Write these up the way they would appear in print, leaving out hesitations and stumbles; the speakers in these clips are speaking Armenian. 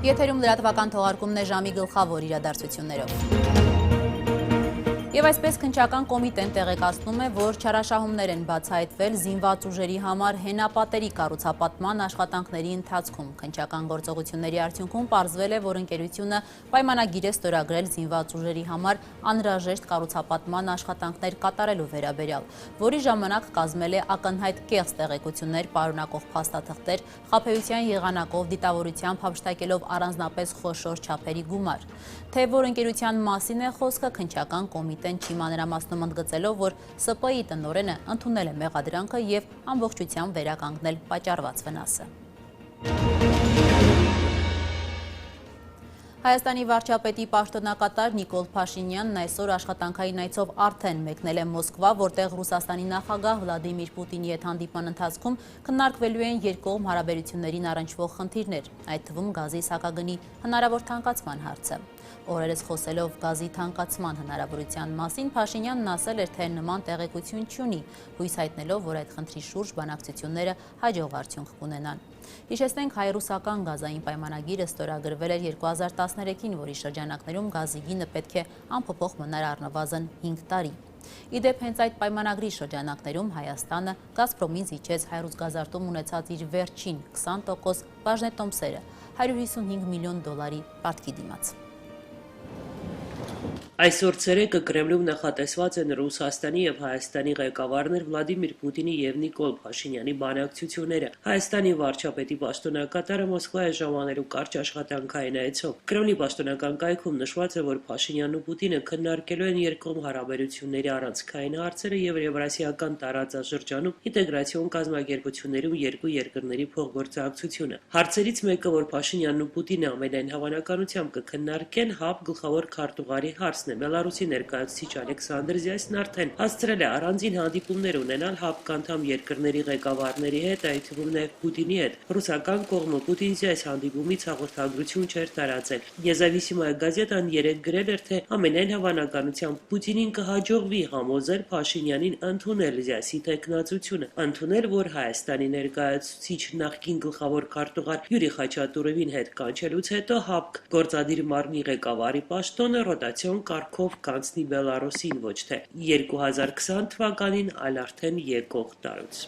Եթերում լրատվական թողարկումն է ժամի գլխավոր իրադարձություններով։ Եվ այսպես քննչական կոմիտեն տեղեկացնում է, որ չարաշահումներ են բացահայտվել զինված ուժերի համար հենապատերի կառուցապատման աշխատանքների ընթացքում։ Քննչական գործողությունների արդյունքում պարզվել է, որ ընկերությունը պայմանագիր է ստորագրել զինված ուժերի համար անհրաժեշտ կառուցապատման աշխատանքներ կատարելու վերաբերյալ, որի ժամանակ կազմել է ակնհայտ կեղծ տեղեկություններ պարունակող փաստաթղթեր, խաբեության եղանակով դիտավորությամբ հափշտակելով առանձնապես խոշոր չափերի գումար։ Թե որ ընկերության մասին է խոսքը, քննչական կոմիտեն չի մանրամասնում, ընդգծելով, որ ՍՊ-ի տնօրենը ընդունել է մեղադրանքը և ամբողջությամբ վերականգնել պատճառված վնասը։ Հայաստանի վարչապետի պաշտոնակատար Նիկոլ Փաշինյանն այսօր աշխատանքային այցով արդեն մեկնել է Մոսկվա, որտեղ Ռուսաստանի նախագահ Վլադիմիր Պուտինի հետ հանդիպման ընթացքում քննարկվելու են երկկողմ հարաբերություններին առնչվող խնդիրներ, այդ թվում գազի սակագնի հնարավոր թանկացման հարցը։ Օրերս խոսելով գազի թանկացման հնարավորության մասին, Փաշինյանն ասել էր, թե նման տեղեկություն չունի, հույս հայտնելով, որ այդ խնդրի շուրջ բանակցությունները հաջող արդյունք կունենան։ Հիշեցնենք, հայ-ռուսական գազային պայմանագիրը ստորագրվել էր 2013-ին, որի շրջանակներում գազի գինը պետք է անփոփոխ մնար առնվազն 5 տարի։ Իդեպ հենց այդ պայմանագրի շրջանակներում Հայաստանը Գազպրոմին զիջեց հայ-ռուսգազարտում ունեցած իր վերջին 20% բաժնետոմսերը $155 միլիոն պարտքի դիմաց։ Այսօր ցերեկը Կրեմլում նախատեսված են Ռուսաստանի եւ Հայաստանի ղեկավարներ Վլադիմիր Պուտինի եւ Նիկոլ Փաշինյանի բանակցությունները։ Հայաստանի վարչապետի պաշտոնակատարը Մոսկվա է ժամանելու կարճ աշխատանքային այցով։ Կրեմլի պաշտոնական կայքում նշված է, որ Փաշինյանն ու Պուտինը քննարկելու են երկկողմ հարաբերությունների առանցքային հարցերը եւ Եվրասիական տարածաշրջանում ինտեգրացիոն կազմակերպություններում երկու երկրների փոխգործակցությունը։ Հարցերից մեկը, որ Փաշինյանն ու Պուտինը ամենայն հավանականությամբ կքննարկեն, ՀԱՊ գլխավոր քարտուղարի հարցն է։ Բելարուսի ներկայացուցիչ Ալեքսանդր Զյասն արդեն հասցրել է առանձին հանդիպումներ ունենալ ՀԱՊԿ անդամ երկրների ղեկավարների հետ, այդ թվում նաև Պուտինի հետ։ Ռուսական կողմը Պուտին-Զյաս հանդիպումից հաղորդագրություն չէր տարածել։ Նեզավիսիմայա գազետան երեկ գրել էր, թե ամենայն հավանականությամբ Պուտինին կհաջողվի համոզել Փաշինյանին ընդունել Զյասի տեխնացությունը, ընդունել, որ Հայաստանի ներկայացուցիչ նախկին գլխավոր քարտուղար Յուրի Խաչատուրովին հետ կանչելուց հետո ՀԱՊԿ գործադիր մարմնի ղեկավարի պաշտոնը ռոտացիոն կարգով կանցնի Բելարուսին, ոչ թե 2020 թվականին, այլ արդեն եկող տարուց։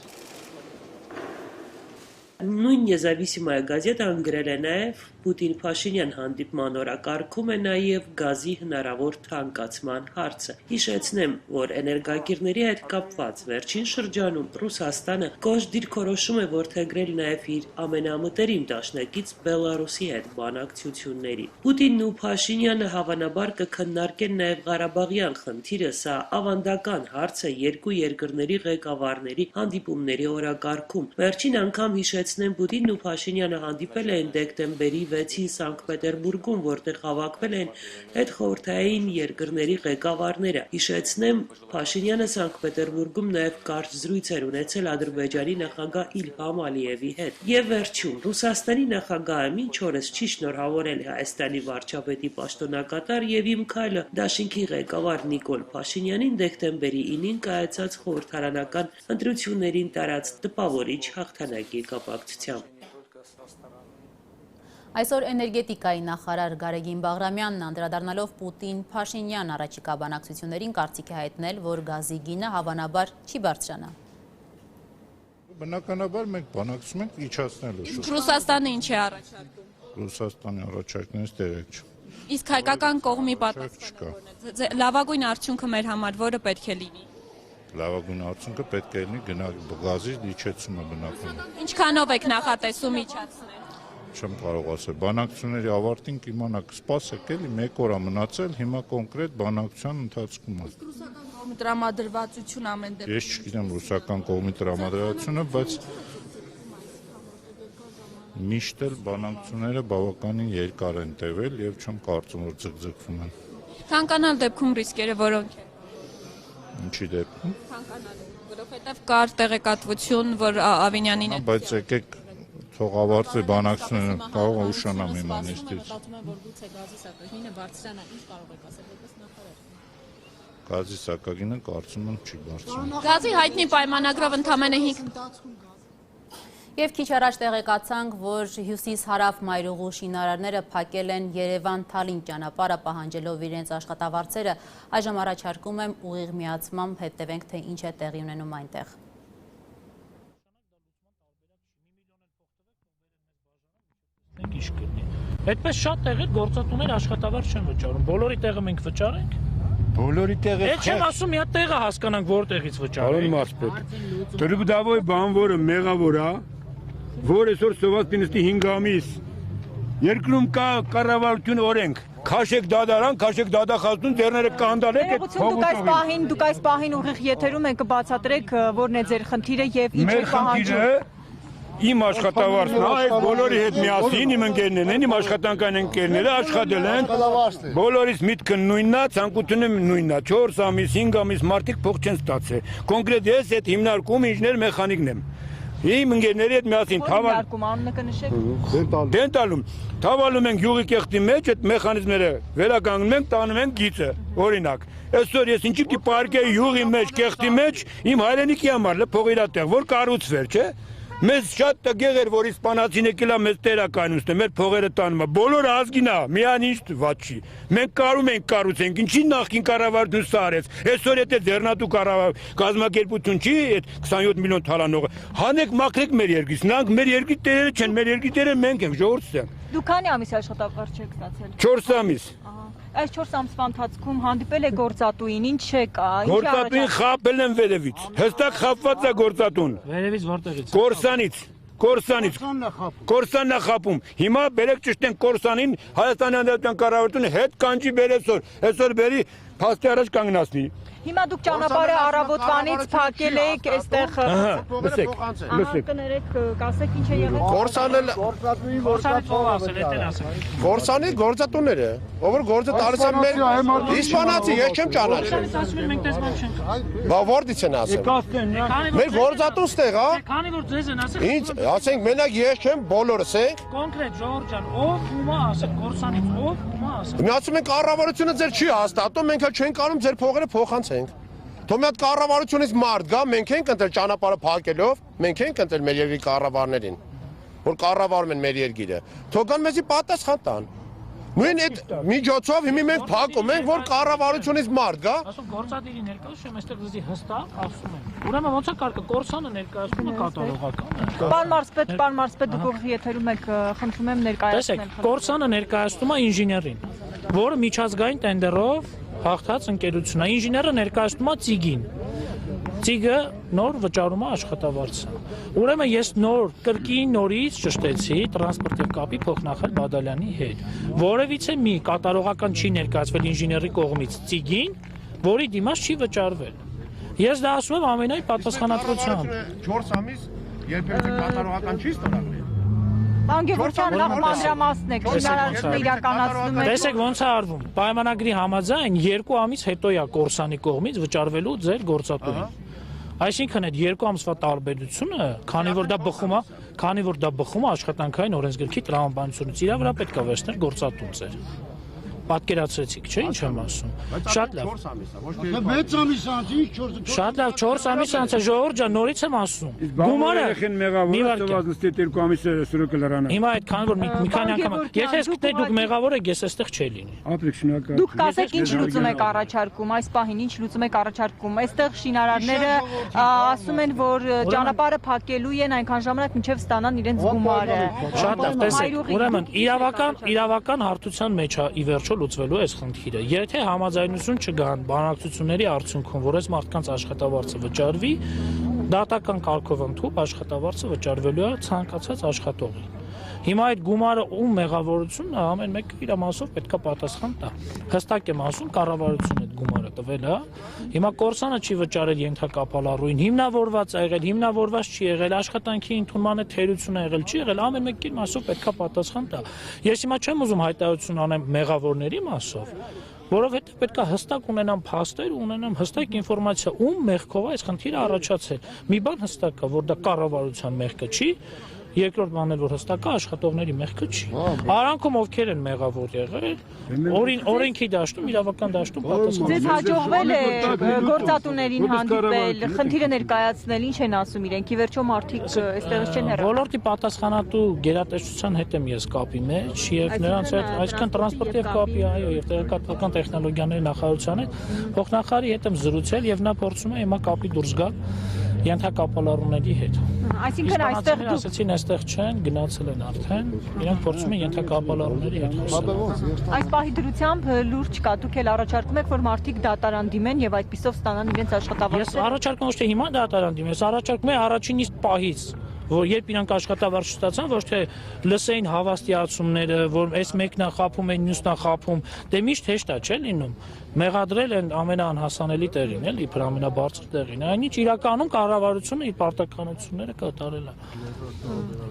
Նույն Նեզավիսիմայա գազետան գրել է նաև Պուտին-Փաշինյան հանդիպման օրակարգում է նաև գազի հնարավոր թանկացման հարցը։ Հիշեցնեմ, որ էներգակիրների հետ կապված վերջին շրջանում Ռուսաստանը կոշտ դիրքորոշում է որդեգրել նաև իր ամենամտերիմ դաշնակից Բելարուսի հետ բանակցությունների։ Պուտինն ու Փաշինյանը հավանաբար կքննարկեն նաև Ղարաբաղյան խնդիրը, սա ավանդական հարց է երկու երկրների ղեկավարների հանդիպումների օրակարգում։ Վերջին անգամ հիշեցնեմ, Պուտինն ու Փաշինյանը հանդիպել էին դեկտեմբերի 6-ին Սանկտ Պետերբուրգում, որտեղ հավաքվել են հետխորհրդային երկրների ղեկավարները։ Հիշեցնեմ, Փաշինյանը Սանկտ Պետերբուրգում նաև կարճ զրույց էր ունեցել Ադրբեջանի նախագահ Իլհամ Ալիևի հետ։ Եվ վերջում, Ռուսաստանի նախագահը մինչ օրս չի շնորհավորել Հայաստանի վարչապետի պաշտոնակատար եւ Իմ քայլը դաշինքի ղեկավար Նիկոլ Փաշինյանին դեկտեմբերի 9-ին կայացած խորհրդարանական ընտրություններին տարած տպավորիչ հաղթանակի կապակցությամբ։ Այսօր էներգետիկայի նախարար Գարեգին Բաղրամյանն անդրադառնալով Պուտին-Փաշինյան առաջիկա բանակցություններին կարծիք է հայտնել, որ գազի գինը հավանաբար չի բարձրանա։ Բնականաբար մենք բանակցում ենք իջացնելու շուտ։ Ռուսաստանը ինչ է առաջարկում։ Ռուսաստանի առաջարկներից տեղեկ չէ։ Իսկ հայկական կողմի պատասխանը լավագույն արդյունքը մեր համար որը պետք է լինի։ Լավագույն արդյունքը պետք է լինի գազի իջեցումը բնականաբար։ Ինչքանով եք նախատեսում իջացնել։ Չեմ կարող ասել, բանակցությունների ավարտին կիմանաք, սպասեք էլի, 1 օր է մնացել, հիմա կոնկրետ բանակցության ընթացքում է։ Ռուսական կողմի տրամադրվածություն ամեն դեպքում։ Ես չգիտեմ ռուսական կողմի տրամադրվածությունը, բայց միշտ էլ բանակցությունները բավականին երկար են տևել եւ չեմ կարծում, որ ձգձգվում են։ Թանկանալ դեպքում ռիսկերը որոնք են։ Ինչի դեպքում։ Թանկանալու, որովհետեւ կար տեղեկատվություն, որ Ավինյանին է։ Բայց եկեք թող ավարտվի բանակցությունները, կարող է ուշանամ իմ անեստից։ Պատմում եմ, որ գուցե գազի սակագինը բարձրանա, ինչ կարող եք ասել որպես նախարար։ Գազի սակագինը կարծում եմ չի բարձրանում։ Գազի հայտնի պայմանագրով ընդամենը 5 Եվ քիչ առաջ տեղեկացանք, որ հյուսիս-հարավ մայրուղու շինարարները փակել են Երևան-Թալին ճանապարհը պահանջելով իրենց աշխատավարձերը, այժմ առաջարկում եմ ուղիղ միացմամբ հետևենք, թե ինչ է տեղի ունենում այնտեղ։ Այդպես շատ տեղեր գործատուներ աշխատավարձ չեն վճարում, բոլորի տեղը մենք վճարենք։ Բոլորի տեղը Այդ չեմ ասում, մի հատ տեղը հասկանանք, որտեղից վճարենք։ Մարսպետ, Տրգդավոյ բանվորը մեղավոր է, որ այսօր սոված պինստի 5 ամիս երկրում կա կառավարություն օրենք, քաշեք դադարան, քաշեք դադախազդուն, ձեռները կանդալեք Դուք այս պահին ուղիղ եթերում եք կբացատրեք որն է ձեր խնդիրը եւ ինչ է պահանջում։ Իմ աշխատավարձն է, այս բոլորի հետ միասին իմ ընկերներն են, իմ աշխատանքային ընկերները աշխատել են, բոլորիս միտքը նույնն է, ցանկությունը նույնն է, 4 ամիս, 5 ամիս մարդիկ փող չեն ստացել։ Կոնկրետ ես այդ հիմնարկում ինժեներ մեխանիկն եմ։ Իմ ընկերների հետ միասին անունը կնշեք։ Դենտալում թավալում ենք յուղի կեղտի մեջ այդ մեխանիզմները վերականգնում ենք, տանում ենք գիծը, օրինակ։ Այսօր ես ինչի՞ պիտի պարկեի յուղի մեջ, կեղտի մեջ, իմ հայրենիքի համար փող իրա տեղ, որ կառուցվեր, չէ՞։ Մեզ շատ տգեղ էր, որ իսպանացին եկել է մեզ տերականություն, մեր փողերը տանում է, բոլորը ազգին է, միան ինչ ված չի։ Մենք կարում ենք կառուցենք, ինչի նախքին կառավարություն սա արեց։ Այսօր եթե ձեռնատու կազմակերպություն չի, այդ 27 միլիոն թալանողը, հանեք մաքրեք մեր երկրից, նրանք մեր երկրի տերերը չեն, մեր երկրի տերը մենք ենք, ժողովուրդը։ Դուք քանի ամիս աշխատավարձ չեք ստացել։ 4 ամիս։ Այս 4 ամսվա ընթացքում հանդիպել է գործատուին, ինչ չեկա, Գործատուին խաբել են վերևից, հստակ խաբված է գործատուն։ Վերևից որտեղից։ Կորսանն է խապում։ Հիմա բերեք ճշտեն Կորսանին, Հայաստանի Հանրապետության կառավարությունը հետ կանչի այսօր բերի փաստի առաջ կանգնացնի։ Հիմա դուք ճանապարհը առավոտվանից փակել եք, այստեղ լսեք։ կներեք, կասեք ինչ է եղել։ Կորսանի գործատուները, ով որ գործը տալիս են մեր իսպանացի, ես չեմ ճանաչում։ Բա որտից են ասում։ Մեր գործատուն ստեղ, հա։ Քանի որ ձեզ են ասել։ Ինչ, ասենք մենակ ես չեմ, բոլորս ենք։ Կոնկրետ Ժողովուրդ ջան, ով ումա ասել, Կորսանից ով ումա ասել։ Մի ասում են կառավարությունը ձեր չի հաստատում, մենք չենք կարող ձեր փողերը փոխանցենք։ Թող մի հատ կառավարությունից մարդ գա, մենք ենք ընտրել ճանապարհը փակելով, մենք ենք ընտրել մեր երկրի կառավարներին, որ կառավարում են մեր երկիրը։ Թող գան մեզի պատասխան տան։ Նույն այդ միջոցով հիմա մենք փակում ենք, որ կառավարությունից մարդ գա։ Ասում գործադիրի ներկայացում եմ, այստեղ դզի հստակ ասում եմ։ Ուրեմն ոնց է կարգը Կորսանը ներկայացումը կատարողական է։ Պարոն Մարսպետ, դուք ուղիղ եթերում եք, խնդրում եմ ներկայացնել։ Տեսեք, Կորսանը ներկայացնում է ինժեներին, որը միջազգային տենդերով հաղթած ընկերությունն է։ Ինժեները ներկայացնում է Ծիգին։ Ծիգը նոր վճարում է աշխատավարձը։ Ուրեմն ես կրկին նորից ճշտեցի տրանսպորտ եւ կապի փոխնախարար Բադալյանի հետ։ Որևիցե մի կատարողական չի ներկայացվել ինժեների կողմից Ծիգին, որի դիմաց չի վճարվել։ Ես դա ասում եմ ամենայն պատասխանատվությամբ։ 4 ամիս երբեք կատարողական չի ստորագրել։ Անգևորչյան նախ մանրամասն եք, շինարարությունը իրականացնում է։ Տեսեք ոնց է արվում։ Պայմանագրի համաձայն 2 ամիս հետո է Կորսանի կողմից վճարվելու ձեր գործատուին։ Այսինքն այդ 2 ամսվա տարբերությունը, քանի որ դա բխում է աշխատանքային օրենսգրքի տրամաբանությունից, իր վրա պետք է վերցնել գործատուն ձեր։ Պատկերացրեցիք, չէ՞ ինչ եմ ասում։ Շատ լավ։ 6 ամիս անց ինչ 4 Շատ լավ, 4 ամիս անց է Ժողովուրդ ջան, նորից եմ ասում։ Գումարը երկու ամիս սրոկը լրանը։ Հիմա այդքան որ մի քանի անգամ, եթե սկսեք դուք մեղավոր եք, ես այստեղ չէի լինի։ Ապրեք շնորհակալ։ Դուք կասեք ինչ լուծում եք առաջարկում, այս պահին ինչ լուծում եք առաջարկում։ Այստեղ շինարարները ասում են, որ ճանապարհը փակելու են այնքան ժամանակ մինչև ստանան իրենց գումարը։ Շատ լավ, տեսեք, ուրեմն իրավական հարթության մեջ է ի վերջո լուծվելու այս խնդիրը։ Եթե համաձայնություն չգան բանակցությունների արդյունքում, որ այս մարդկանց աշխատավարձը վճարվի, դատական կարգով ընդհանուր աշխատավարձը վճարվելու է ցանկացած աշխատողի։ Հիմա այդ գումարը ում մեղավորությունն է, ամեն մեկը իր մասով պետք է պատասխան տա։ Հստակ եմ ասում, կառավարությունը այդ գումարը տվել է։ Հիմա Կորսանը չի վճարել ենթակապալառուին, հիմնավորված է եղել, հիմնավորված չի եղել, աշխատանքի ընդունմանը թերություն է եղել, չի եղել, ամեն մեկի մասով պետք է պատասխան տա։ Ես հիմա չեմ ուզում հայտարարություն անեմ մեղավորների մասով, որովհետև պետք է հստակ ունենամ փաստեր, ունենամ հստակ ինֆորմացիա, ում մեղքով է այս խնդիրը առաջացել։ Մի բան հստակ է, որ դա կառավարության մեղքը չի, Երկրորդ բանն էլ որ հստակ է, աշխատողների մեղքը չի։ Արանքում ովքեր են մեղավոր եղել, օրենքի դաշտում, իրավական դաշտում պատասխան։ Ձեզ հաջողվել է գործատուներին հանդիպել, խնդիրը ներկայացնել, ինչ են ասում իրենք, ի վերջո մարդիկ այստեղից չեն հեռանում։ Ոլորտի պատասխանատու գերատեսչության հետ եմ ես կապի մեջ եւ նրանց հետ, այսինքն տրանսպորտի եւ կապի, այո, եւ տեղեկատվական տեխնոլոգիաների նախարարության հետ փոխնախարարի հետ եմ զրուցել եւ նա փորձում է հիմա կապի դուրս գալ ենթակապալառուների հետ։ Այսինքն այստեղ դուք ասացին այստեղ չեն, գնացել են արդեն, իրենք փորձում են ենթակապալառուների հետ խոսել։ այս պահի դրությամբ լուրջ կա, դուք էլ առաջարկում եք, որ մարդիկ դատարան դիմեն եւ այդպիսով ստանան իրենց աշխատավարձը։ Ես առաջարկում ոչ թե հիմա դատարան դիմեմ, ես առաջարկում եմ առաջին իսկ պահից, որ երբ իրանք աշխատավարձ ստացան, ոչ թե լսեին հավաստիացումները, որ այս մեկն է խափում, այն մյուսն է խափում, դե միշտ հեշտ է, չէ՞ լինում։ Մեղադրել են ամենաանհասանելի տեղին, էլի, իբր ամենաբարձր տեղին։ Այնինչ իրականում կառավարությունը իր պարտականությունները կատարել է։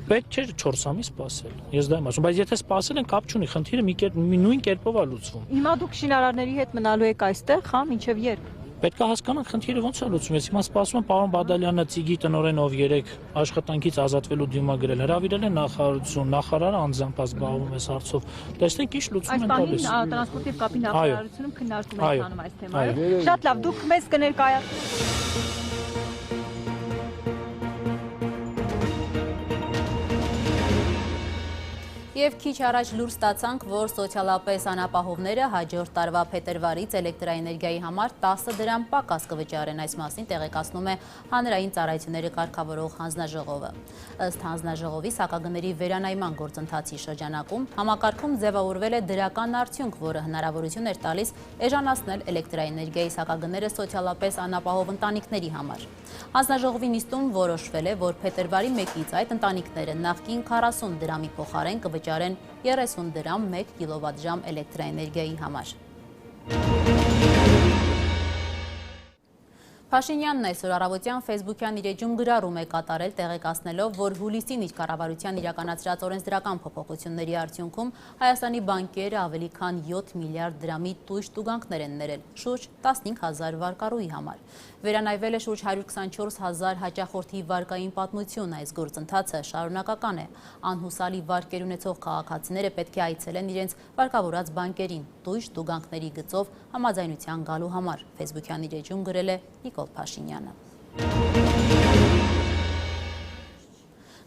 Պետք չէ 4 ամիս սպասել։ Ես դա եմ ասում, բայց եթե սպասել են, կապ չունի, խնդիրը նույն կերպով է լուծվում։ Հիմա դուք շինարարների հետ մնալու եք այստեղ, հա, մինչև երբ։ Պետք է հասկանանք խնդիրը ոնց է լուծվում։ Ես հիմա սպասում եմ պարոն Բադալյանը Ծիգի տնօրեն ով 3 աշխատանքից ազատվելու դիմագրել, հրավիրել են նախարարություն, նախարարը անձամբ զբաղվում է հարցով։ Տեսնենք ինչ լուծում են տալիս։ Այս բանին տրանսպորտի եւ կապի նախարարությունում քննարկում են անում այս թեմայով։ Շատ լավ, դուք մեզ կներկայացնեք։ Եվ քիչ առաջ լուր ստացանք, որ սոցիալապես անապահովները հաջորդ տարվա փետրվարից էլեկտրաէներգիայի համար 10 դրամ պակաս կվճարեն, այս մասին տեղեկացնում է Հանրային ծառայությունների կարգավորող հանձնաժողովը։ Ըստ հանձնաժողովի սակագների վերանայման գործընթացի շրջանակում համակարգում ձևավորվել է դրական արդյունք, որը հնարավորություն էր տալիս էժանացնել էլեկտրաէներգիայի սակագները սոցիալապես անապահով ընտանիքների համար։ Հանձնաժողովի նիստում որոշվել է, որ փետրվարի 1-ից այդ ընտանիքները նախկին 40 դրամի փոխարեն կվճարեն 30 դրամ 1 կիլովատժամ էլեկտրաէներգիայի համար։ Փաշինյանն այսօր առավոտյան Facebook-յան իր էջում գրառում է կատարել տեղեկացնելով, որ հուլիսին իր կառավարության իրականացրած օրենսդրական փոփոխությունների արդյունքում Հայաստանի բանկերը ավելի քան 7 միլիարդ դրամի տույժ տուգանքներ են ներել, շուրջ 15,000 վարկառուի համար։ Վերանայվել է շուրջ 124,000 հաճախորդի վարկային պատմություն, այս գործընթացը շարունակական է։ Անհուսալի վարկեր ունեցող քաղաքացիները պետք է այցելեն իրենց վարկավորած բանկերին տույժ տուգանքների գծով համաձայնության գալու համար։ Facebook-յան իր էջում գրել է Նիկոլ Փաշինյանը։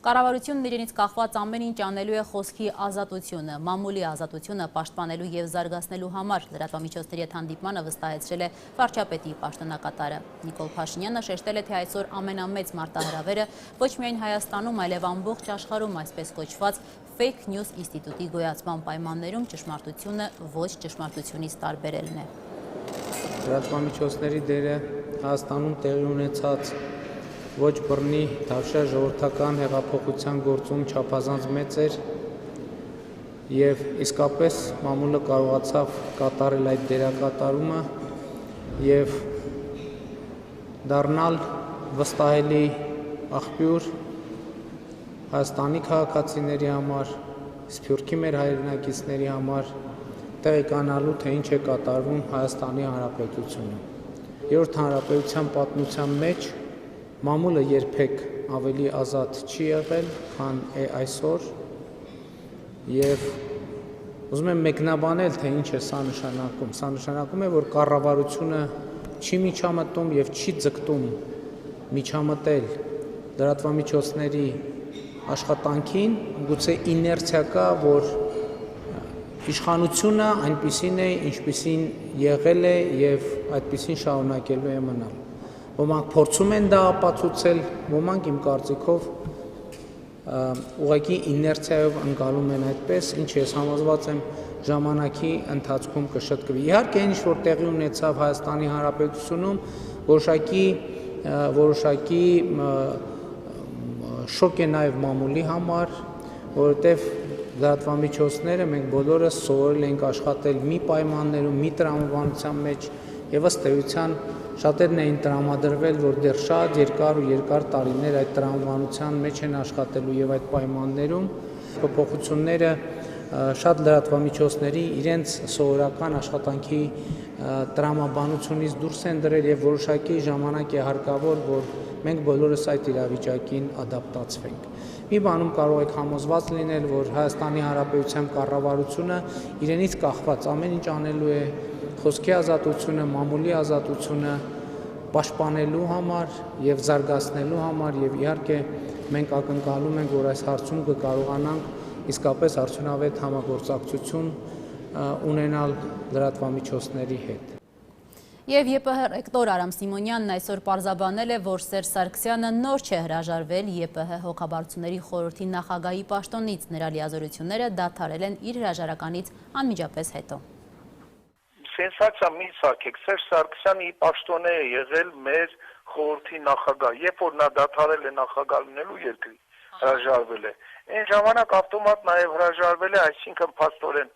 Կառավարությունն իրենից կախված ամեն ինչ անելու է խոսքի ազատությունը, մամուլի ազատությունը պաշտպանելու եւ զարգացնելու համար, լրատվամիջոցների հետ հանդիպմանը վստահեցրել է վարչապետի պաշտոնակատարը։ Նիկոլ Փաշինյանը շեշտել է, թե այսօր ամենամեծ մարտահրավերը ոչ միայն Հայաստանում, այլև ամբողջ աշխարհում այսպես կոչված fake news ինստիտուտի գոյացման պայմաններում ճշմարտությունը ոչ ճշմարտությունից տարբերելն է։ Լրատվամիջոցների դերը Հայաստանում տեղի ունեցած ոչ բռնի թավշյա ժողովրդական հեղափոխության գործում չափազանց մեծ էր եւ իսկապես մամուլը կարողացավ կատարել այդ դերակատարումը եւ դառնալ վստահելի աղբյուր Հայաստանի քաղաքացիների համար, Սփյուռքի մեր հայրենակիցների համար տեղեկանալու թե ինչ է կատարվում Հայաստանի Հանրապետությունում։ Երրորդ հանրապետության պատմության մեջ մամուլը երբեք ավելի ազատ չի եղել, քան է այսօր եւ ուզում եմ մեկնաբանել, թե ինչ է սա նշանակում։ Սա նշանակում է, որ կառավարությունը չի միջամտում եւ չի ձգտում միջամտել լրատվամիջոցների աշխատանքին, գուցե իներցիա կա, որ իշխանությունը այնպիսին է, ինչպիսին եղել է եւ այդպիսին շարունակելու է մնալ։ Ոմանք փորձում են դա ապացուցել, ոմանք իմ կարծիքով ուղղակի իներցիայով ընկալում են այդպես, ինչը ես համոզված եմ ժամանակի ընթացքում կշտկվի։ Իհարկե, ինչ որ տեղի ունեցավ Հայաստանի Հանրապետությունում, որոշակի շոկ է նաև մամուլի համար, որովհետև լրատվամիջոցները մենք բոլորս սովորել ենք աշխատել մի պայմաններում, մի տրամաբանության մեջ եւ ըստ էության շատերն էին տրամադրվել, որ դեռ շատ երկար տարիներ այդ տրամաբանության մեջ են աշխատելու եւ այդ պայմաններում փոփոխությունները շատ լրատվամիջոցների իրենց սովորական աշխատանքի տրամաբանությունից դուրս են դրել եւ որոշակի ժամանակ է հարկավոր, որ մենք բոլորս այդ իրավիճակին ադապտացվենք։ Մի բանում կարող եք համոզված լինել, որ Հայաստանի Հանրապետության կառավարությունը իրենից կախված ամեն ինչ անելու է խոսքի ազատությունը, մամուլի ազատությունը պաշտպանելու համար եւ զարգացնելու համար եւ իհարկե մենք ակնկալում ենք, որ այս հարցում կկարողանանք իսկապես արդյունավետ համագործակցություն ունենալ լրատվամիջոցների հետ։ Եվ ԵՊՀ ռեկտոր Արամ Սիմոնյանն այսօր պարզաբանել է, որ Սերժ Սարգսյանը նոր չէ հրաժարվել ԵՊՀ հոգաբարձուների խորհրդի նախագահի պաշտոնից, նրա լիազորությունները դադարել են իր հրաժարականից անմիջապես հետո։ Սենսացիա մի սարքեք, Սերժ Սարգսյանը ի պաշտոն է եղել մեր խորհրդի նախագահ, երբ որ նա դադարել է նախագահ լինելու երկրի, հրաժարվել է։ Այն ժամանակ ավտոմատ նաև հրաժարվել է, այսինքն փաստորեն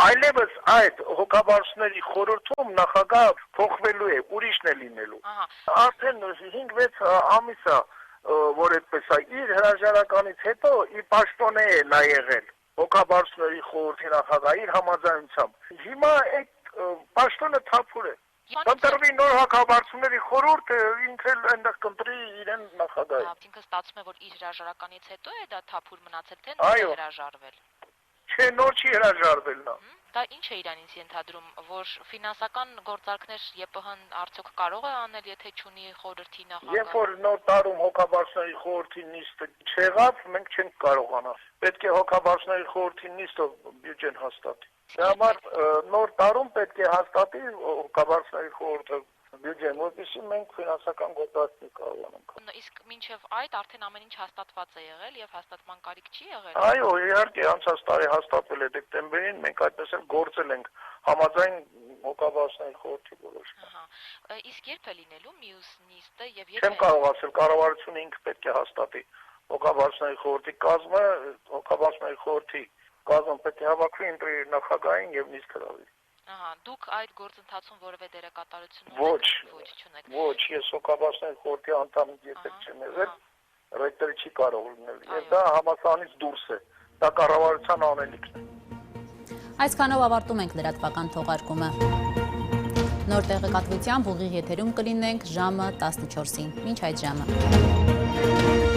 այլևս այդ հոգաբարձուների խորհրդում նախագահ փոխվելու է, ուրիշն է լինելու։ Արդեն 5-6 ամիս է, որ այդպես է, իր հրաժարականից հետո ի պաշտոն է նա եղել հոգաբարձուների խորհրդի նախագահ իր համաձայնությամբ։ Հիմա այդ պաշտոնը թափուր է։ Կընտրվի նոր հոգաբարձուների խորհուրդը, ինքը էլ այնտեղ կընտրի իրեն նախագահ։ Ինքը ստացվում է, որ իր հրաժարականից հետո է դա թափուր մնացել, թե նոր է հրաժարվել։ Չէ, նոր չի հրաժարվել նա։ Դա ինչ է իրանից ենթադրում, որ ֆինանսական գործարքներ ԵՊՀ-ն արդյոք կարող է անել, եթե չունի խորհրդի նախագահ։ Երբ որ նոր տարում հոգաբարձուների խորհրդի նիստը չեղավ, մենք չենք կարողանալ։ Պետք է հոգաբարձուների խորհրդի նիստը բյուջեն հաստատի։ Դրա համար նոր տարում պետք է հաստատի հոգաբարձուների խորհուրդը բյուջեն, որպեսզի մենք ֆինանսական գործարքներ կարողանանք։ Իսկ մինչև այդ արդեն ամեն ինչ հաստատված է եղել եւ հաստատման կարիք չի եղել։ Այո, իհարկե, անցած տարի հաստատվել է դեկտեմբերին, մենք այդպես էլ գործել ենք համաձայն հոգաբարձուների խորհրդի որոշմանը։ Իսկ երբ է լինելու մյուս նիստը եւ Չեմ կարող ասել, կառավարությունը ինքը պետք է հաստատի հոգաբարձուների խորհրդի կազմը, հոգաբարձուների խորհրդի կազմը պետք է հավաքվի ընտրի նախագահին եւ նիստ հրավիրի։ Դուք այդ գործընթացում որևէ դերակատարություն ունեք։ Ոչ, ես հոգաբարձուների խորհրդի անդամ երբեք չեմ եղել, ռեկտորը չի կարող լինել։ Եվ դա համասանից դուրս է։ Դա կառավարության անելիքն է։ Այսքանով ավարտում ենք լրատվական թողարկումը։ Նոր տեղեկատվությամբ ուղիղ եթերում կլինենք ժամը 14-ին։ Մինչ այդ ժամը։